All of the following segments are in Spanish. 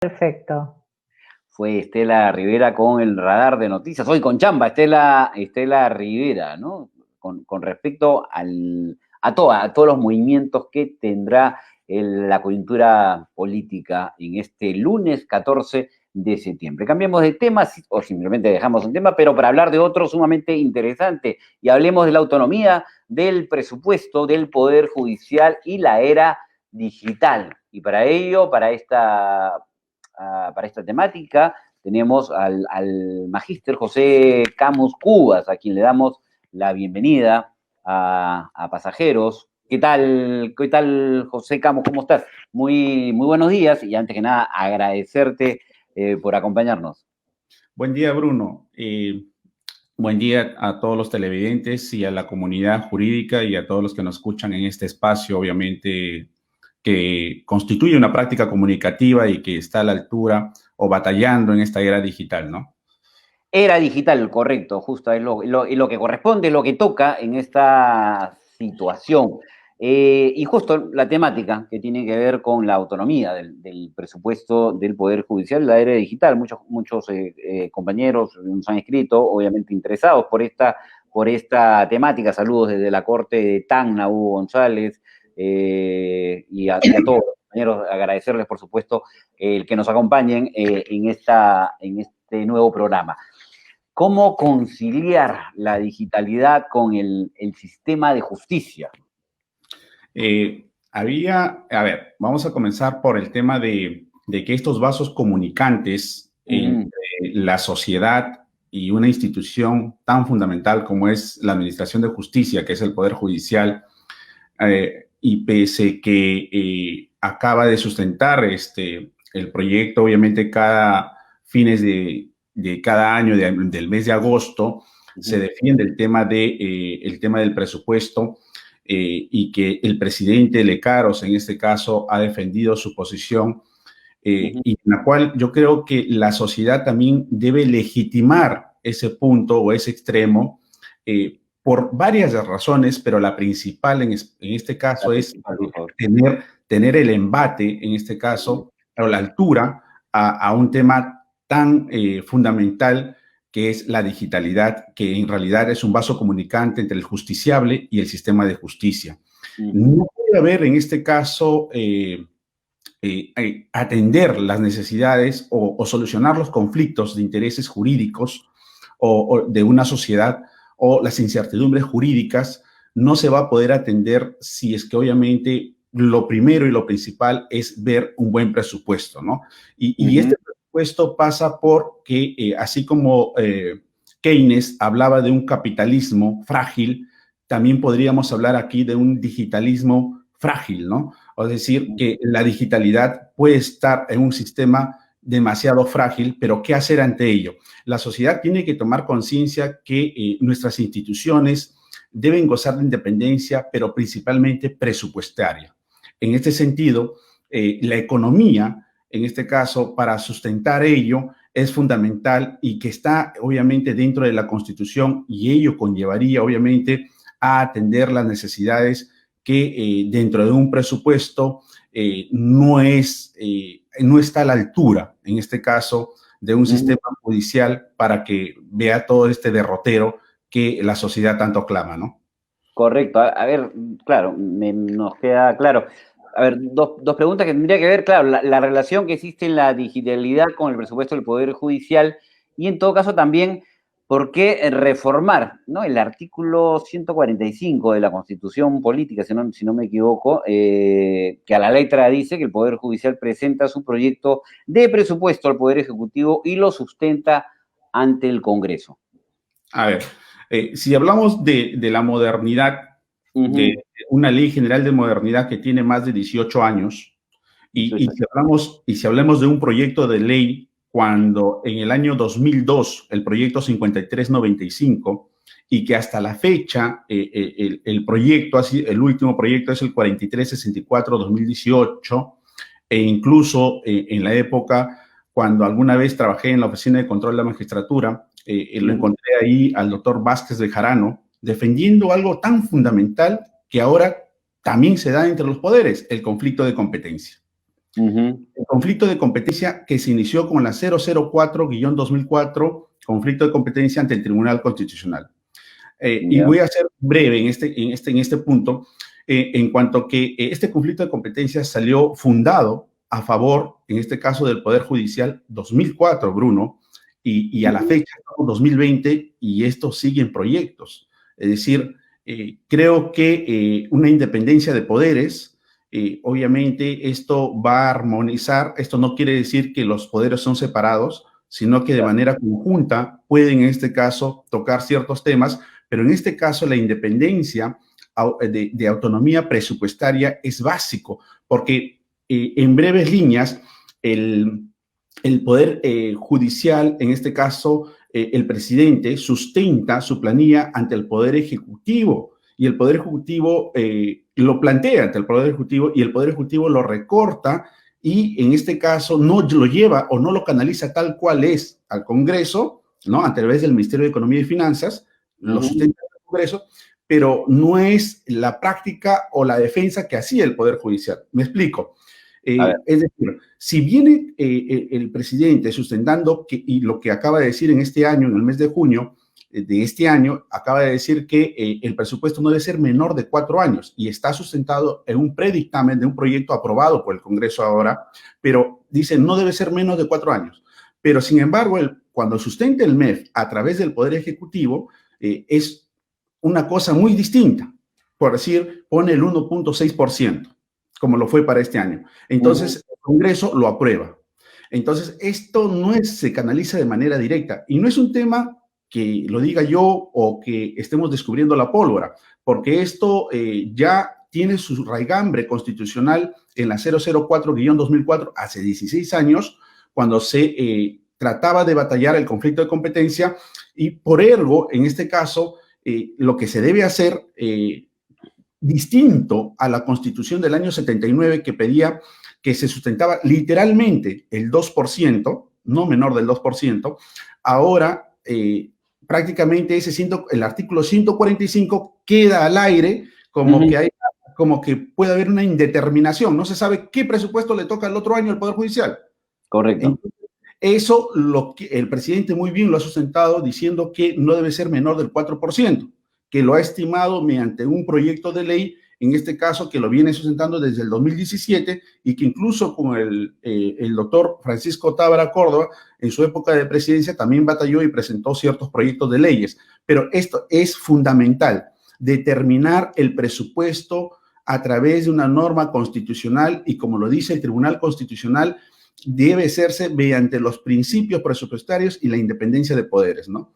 Perfecto. Fue Estela Rivera con el radar de noticias. Hoy con chamba, Estela Rivera, ¿no? Con respecto a todos los movimientos que tendrá la coyuntura política en este lunes 14 de septiembre. Cambiemos de tema o simplemente dejamos un tema, pero para hablar de otro sumamente interesante y hablemos de la autonomía, del presupuesto, del Poder Judicial y la era digital. Y para ello, para esta temática, tenemos al magíster José Camus Cubas, a quien le damos la bienvenida a Pasajeros. ¿Qué tal, José Camus? ¿Cómo estás? Muy buenos días y antes que nada agradecerte por acompañarnos. Buen día, Bruno. Buen día a todos los televidentes y a la comunidad jurídica y a todos los que nos escuchan en este espacio, obviamente, que constituye una práctica comunicativa y que está a la altura o batallando en esta era digital, ¿no? Era digital, correcto, justo es lo que corresponde, lo que toca en esta situación. Y justo la temática que tiene que ver con la autonomía del presupuesto del Poder Judicial, la era digital. Muchos compañeros nos han escrito, obviamente interesados por esta temática. Saludos desde la Corte de Tacna, Hugo González, y a todos los compañeros, agradecerles, por supuesto, el que nos acompañen en este nuevo programa. ¿Cómo conciliar la digitalidad con el sistema de justicia? Vamos a comenzar por el tema de que estos vasos comunicantes entre la sociedad y una institución tan fundamental como es la Administración de Justicia, que es el Poder Judicial, y pese que acaba de sustentar el proyecto, obviamente cada fines de cada año del mes de agosto, se defiende el tema del presupuesto, y que el presidente Lecaros, en este caso, ha defendido su posición, y en la cual yo creo que la sociedad también debe legitimar ese punto o ese extremo, por varias razones, pero la principal en este caso es tener el embate, en este caso, a la altura, a un tema tan fundamental que es la digitalidad, que en realidad es un vaso comunicante entre el justiciable y el sistema de justicia. No puede haber en este caso atender las necesidades o solucionar los conflictos de intereses jurídicos o de una sociedad o las incertidumbres jurídicas. No se va a poder atender si es que obviamente lo primero y lo principal es ver un buen presupuesto, ¿no? Y este presupuesto pasa por que, así como Keynes hablaba de un capitalismo frágil, también podríamos hablar aquí de un digitalismo frágil, ¿no? Es decir, que la digitalidad puede estar en un sistema demasiado frágil, pero ¿qué hacer ante ello? La sociedad tiene que tomar conciencia que nuestras instituciones deben gozar de independencia, pero principalmente presupuestaria. En este sentido, la economía, en este caso, para sustentar ello, es fundamental y que está obviamente dentro de la Constitución, y ello conllevaría obviamente a atender las necesidades que dentro de un presupuesto no está a la altura, en este caso, de un sistema judicial para que vea todo este derrotero que la sociedad tanto clama, ¿no? Correcto. A ver, claro, nos queda claro. A ver, dos preguntas que tendría que ver, claro, la relación que existe en la digitalidad con el presupuesto del Poder Judicial y en todo caso también por qué reformar, ¿no? El artículo 145 de la Constitución Política, si no me equivoco, que a la letra dice que el Poder Judicial presenta su proyecto de presupuesto al Poder Ejecutivo y lo sustenta ante el Congreso. A ver, si hablamos de la modernidad, de una ley general de modernidad que tiene más de 18 años, y si hablamos de un proyecto de ley cuando en el año 2002, el proyecto 5395, y que hasta la fecha el proyecto, el último proyecto es el 4364-2018, e incluso en la época cuando alguna vez trabajé en la Oficina de Control de la Magistratura, lo encontré ahí al doctor Vázquez de Jarano, defendiendo algo tan fundamental que ahora también se da entre los poderes, el conflicto de competencia. Ujú. El conflicto de competencia que se inició con la 004-2004, conflicto de competencia ante el Tribunal Constitucional. Y Ya. voy a ser breve en este punto, en cuanto que este conflicto de competencia salió fundado a favor, en este caso, del Poder Judicial 2004, Bruno, y a la Ujú. fecha estamos 2020 y esto sigue en proyectos. Es decir, creo que una independencia de poderes, obviamente esto va a armonizar, esto no quiere decir que los poderes son separados, sino que de Claro. manera conjunta pueden en este caso tocar ciertos temas, pero en este caso la independencia de autonomía presupuestaria es básico, porque en breves líneas el poder judicial, en este caso el presidente, sustenta su planilla ante el poder ejecutivo y el poder ejecutivo lo plantea ante el poder ejecutivo y el poder ejecutivo lo recorta y en este caso no lo lleva o no lo canaliza tal cual es al Congreso, ¿no? A través del Ministerio de Economía y Finanzas, lo Ujú. sustenta el Congreso, pero no es la práctica o la defensa que hacía el Poder Judicial. Me explico. A ver. Es decir, si viene el presidente sustentando, y lo que acaba de decir en este año, en el mes de junio de este año, acaba de decir que el presupuesto no debe ser menor de 4 años y está sustentado en un predictamen de un proyecto aprobado por el Congreso ahora, pero dice no debe ser menos de 4 años. Pero sin embargo, cuando sustenta el MEF a través del Poder Ejecutivo, es una cosa muy distinta. Por decir, pone el 1.6%, como lo fue para este año. Entonces, Ujú. el Congreso lo aprueba. Entonces, esto no se canaliza de manera directa y no es un tema que lo diga yo o que estemos descubriendo la pólvora, porque esto ya tiene su raigambre constitucional en la 004-2004 hace 16 años, cuando se trataba de batallar el conflicto de competencia y por ergo, en este caso, lo que se debe hacer distinto a la constitución del año 79 que pedía que se sustentaba literalmente el 2%, no menor del 2%, ahora prácticamente el artículo 145 queda al aire Ujú. como que puede haber una indeterminación, no se sabe qué presupuesto le toca el otro año al Poder Judicial. Correcto. Entonces, eso lo que el presidente muy bien lo ha sustentado diciendo que no debe ser menor del 4%, que lo ha estimado mediante un proyecto de ley, en este caso que lo viene sustentando desde el 2017 y que incluso con el doctor Francisco Tábara Córdoba, en su época de presidencia, también batalló y presentó ciertos proyectos de leyes. Pero esto es fundamental, determinar el presupuesto a través de una norma constitucional y como lo dice el Tribunal Constitucional, debe hacerse mediante los principios presupuestarios y la independencia de poderes, ¿no?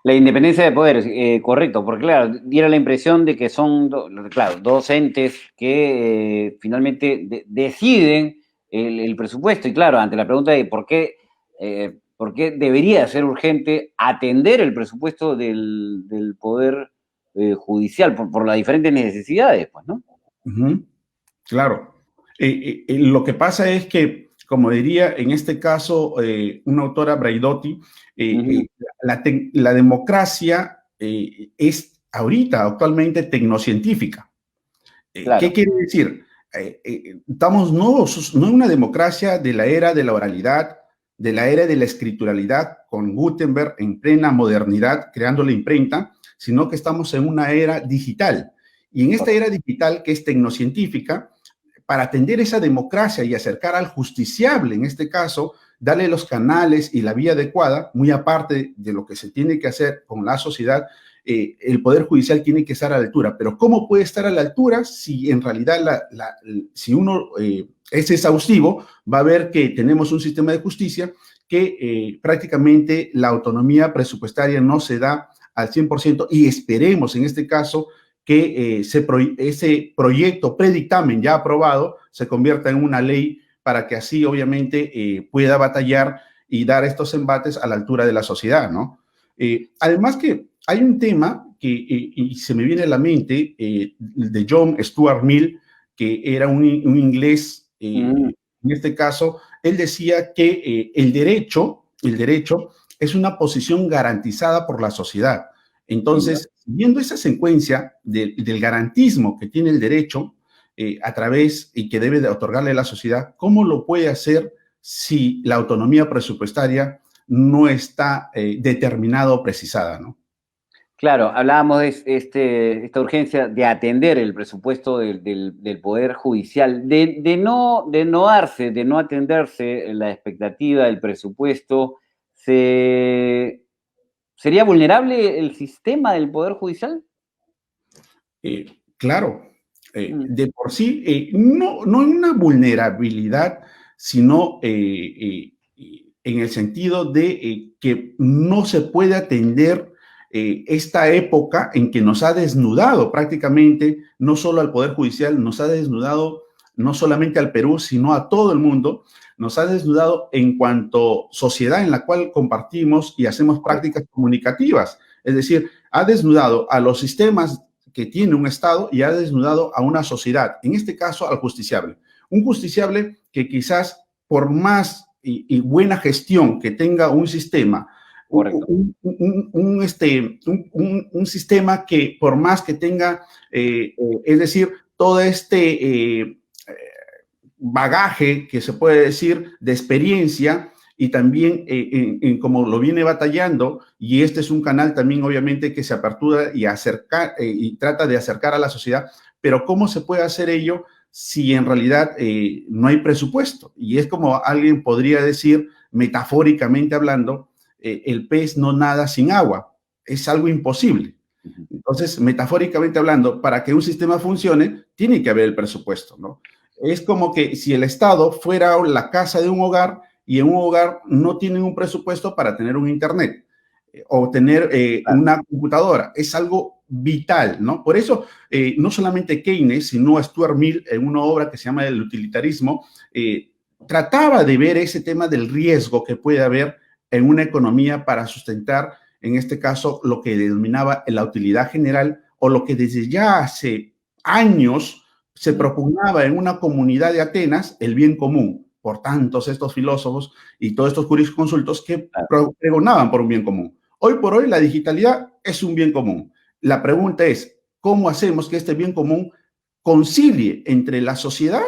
La independencia de poderes, correcto, porque claro, diera la impresión de que son, claro, dos entes que finalmente deciden el presupuesto. Y claro, ante la pregunta de por qué debería ser urgente atender el presupuesto del Poder Judicial por las diferentes necesidades, pues, ¿no? Ujú, claro. Lo que pasa es que, como diría en este caso una autora Braidotti, Ujú. la democracia es ahorita, actualmente, tecnocientífica. ¿Qué Claro. quiere decir? Estamos no en una democracia de la era de la oralidad, de la era de la escrituralidad, con Gutenberg en plena modernidad, creando la imprenta, sino que estamos en una era digital. Y en esta era digital, que es tecnocientífica, para atender esa democracia y acercar al justiciable, en este caso, darle los canales y la vía adecuada, muy aparte de lo que se tiene que hacer con la sociedad, el Poder Judicial tiene que estar a la altura. Pero ¿cómo puede estar a la altura si en realidad si uno es exhaustivo, va a ver que tenemos un sistema de justicia que prácticamente la autonomía presupuestaria no se da al 100% y esperemos en este caso que ese proyecto predictamen ya aprobado se convierta en una ley para que así obviamente pueda batallar y dar estos embates a la altura de la sociedad, ¿no? Además que hay un tema que y se me viene a la mente de John Stuart Mill, que era un inglés, Mm. en este caso, él decía que el derecho es una posición garantizada por la sociedad. Ya. Entonces, viendo esa secuencia del garantismo que tiene el derecho, a través y que debe de otorgarle a la sociedad, ¿cómo lo puede hacer si la autonomía presupuestaria no está determinada o precisada, ¿no? Claro, hablábamos de esta urgencia de atender el presupuesto del Poder Judicial, de no atenderse la expectativa del presupuesto. ¿Sería vulnerable el sistema del Poder Judicial? Claro, Mm. de por sí, no hay una vulnerabilidad, sino en el sentido de que no se puede atender esta época en que nos ha desnudado prácticamente, no solo al Poder Judicial, nos ha desnudado no solamente al Perú, sino a todo el mundo, nos ha desnudado en cuanto sociedad en la cual compartimos y hacemos prácticas comunicativas. Es decir, ha desnudado a los sistemas que tiene un Estado y ha desnudado a una sociedad, en este caso al justiciable. Un justiciable que quizás por más y buena gestión que tenga un sistema, un sistema que por más que tenga, es decir, todo este bagaje que se puede decir de experiencia y también como lo viene batallando, y este es un canal también obviamente que se apertura y, y trata de acercar a la sociedad, pero ¿cómo se puede hacer ello si en realidad no hay presupuesto? Y es como alguien podría decir, metafóricamente hablando, el pez no nada sin agua, es algo imposible. Entonces, metafóricamente hablando, para que un sistema funcione, tiene que haber el presupuesto, ¿no? Es como que si el Estado fuera la casa de un hogar y en un hogar no tienen un presupuesto para tener un internet o tener una computadora. Es algo vital, ¿no? Por eso, no solamente Keynes, sino Stuart Mill, en una obra que se llama El utilitarismo, trataba de ver ese tema del riesgo que puede haber en una economía para sustentar, en este caso, lo que denominaba la utilidad general o lo que desde ya hace años se propugnaba en una comunidad de Atenas, el bien común, por tantos estos filósofos y todos estos jurisconsultos que pregonaban por un bien común. Hoy por hoy la digitalidad es un bien común. La pregunta es, ¿cómo hacemos que este bien común concilie entre la sociedad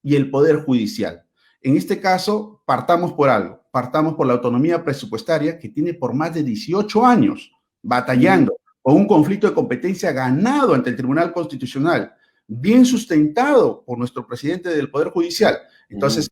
y el poder judicial? En este caso, partamos por algo, partamos por la autonomía presupuestaria que tiene por más de 18 años batallando con un conflicto de competencia ganado ante el Tribunal Constitucional, bien sustentado por nuestro presidente del Poder Judicial. Entonces,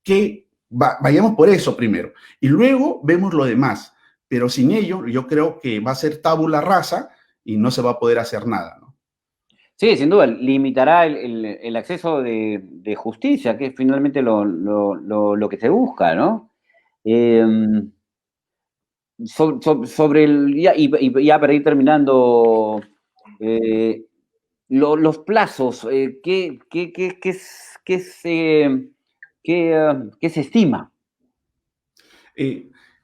que vayamos por eso primero y luego vemos lo demás, pero sin ello yo creo que va a ser tabula rasa y no se va a poder hacer nada, ¿no? Sí, sin duda, limitará el acceso de justicia, que es finalmente lo que se busca, ¿no? Sobre ya para ir terminando, los plazos, ¿qué se estima?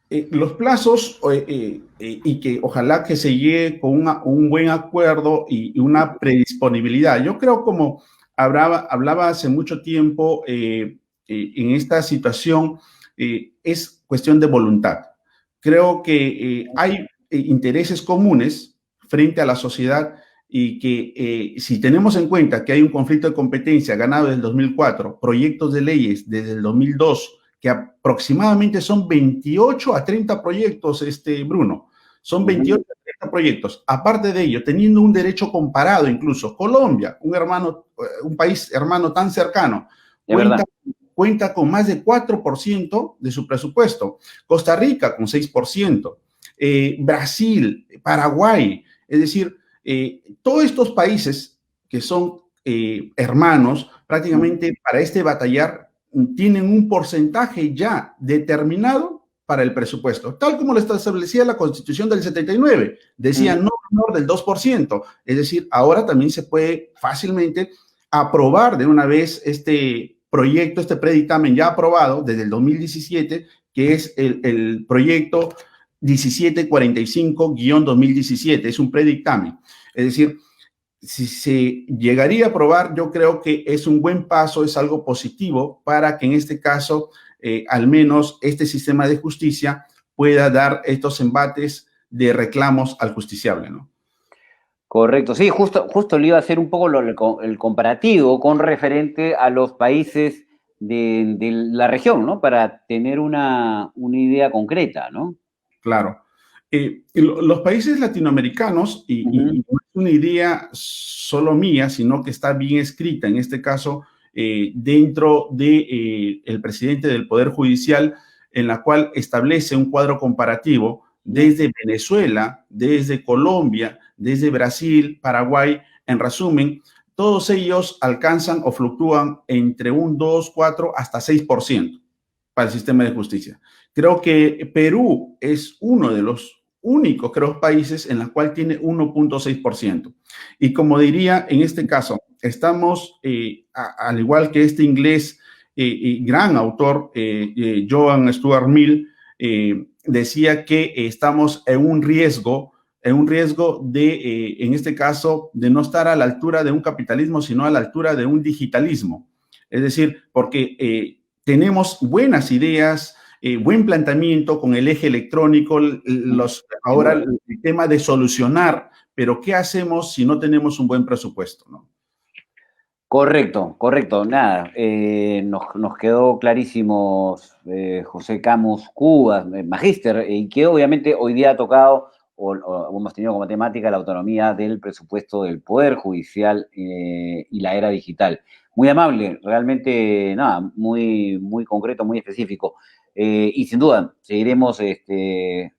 Los plazos y que ojalá que se llegue con un buen acuerdo y una predisponibilidad. Yo creo, como hablaba hace mucho tiempo, en esta situación es cuestión de voluntad. Creo que hay intereses comunes frente a la sociedad y que si tenemos en cuenta que hay un conflicto de competencia ganado desde el 2004, proyectos de leyes desde el 2002, que aproximadamente son 28 a 30 proyectos, Bruno. Son 28 a 30 proyectos. Aparte de ello, teniendo un derecho comparado incluso, Colombia, un país hermano tan cercano, cuenta con más de 4% de su presupuesto. Costa Rica con 6%. Brasil, Paraguay. Es decir, todos estos países que son hermanos, prácticamente para batallar, tienen un porcentaje ya determinado para el presupuesto, tal como lo establecía la Constitución del 79, decía no menor del 2%, es decir, ahora también se puede fácilmente aprobar de una vez este proyecto, este predictamen ya aprobado desde el 2017, que es el proyecto 1745-2017, es un predictamen, es decir, si se llegaría a aprobar, yo creo que es un buen paso, es algo positivo para que en este caso, al menos este sistema de justicia pueda dar estos embates de reclamos al justiciable, ¿no? Correcto, sí, justo le iba a hacer un poco el comparativo con referente a los países de la región, ¿no? Para tener una idea concreta, ¿no? Claro. Los países latinoamericanos, Ujú. y no es una idea solo mía, sino que está bien escrita, en este caso, dentro de, el presidente del Poder Judicial, en la cual establece un cuadro comparativo desde Venezuela, desde Colombia, desde Brasil, Paraguay, en resumen, todos ellos alcanzan o fluctúan entre un 2, 4, hasta 6% para el sistema de justicia. Creo que Perú es uno de los únicos, creo, países en la cual tiene 1.6%. Y como diría, en este caso, estamos, al igual que este inglés, gran autor, Joan Stuart Mill, decía que estamos en un riesgo de, en este caso, de no estar a la altura de un capitalismo, sino a la altura de un digitalismo. Es decir, porque tenemos buenas ideas, buen planteamiento con el eje electrónico, Sin ahora duda. el tema de solucionar, pero ¿qué hacemos si no tenemos un buen presupuesto? ¿No? Correcto, correcto. Nada, nos quedó clarísimo, José Camus Cubas, magíster, y que obviamente hoy día ha tocado o hemos tenido como temática la autonomía del presupuesto del Poder Judicial y la era digital. Muy amable, realmente, nada, muy concreto, muy específico. Y sin duda, seguiremos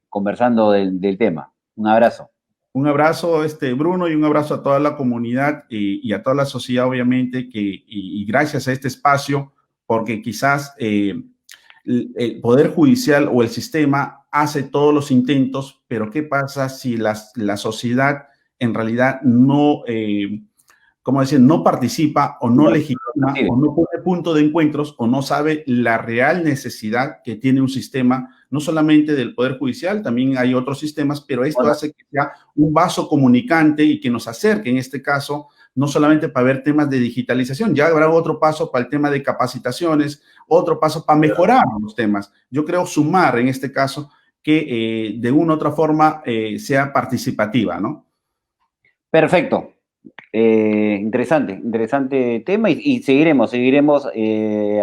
conversando del tema. Un abrazo. Un abrazo, Bruno, y un abrazo a toda la comunidad y a toda la sociedad, obviamente, y gracias a este espacio, porque quizás el Poder Judicial o el sistema hace todos los intentos, pero ¿qué pasa si la sociedad en realidad no, como decir, no participa o no legitima o no pone punto de encuentros o no sabe la real necesidad que tiene un sistema, no solamente del Poder Judicial, también hay otros sistemas, pero esto hace que sea un vaso comunicante y que nos acerque, en este caso, no solamente para ver temas de digitalización, ya habrá otro paso para el tema de capacitaciones, otro paso para mejorar los temas. Yo creo sumar, en este caso, que de una u otra forma sea participativa, ¿no? Perfecto. Interesante tema y seguiremos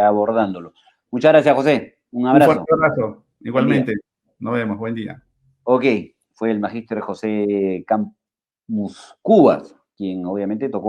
abordándolo. Muchas gracias, José. Un Un fuerte abrazo. abrazo. Buen día. Igualmente. Nos vemos. Buen día. Ok, fue el magíster José Camus Cubas, quien obviamente tocó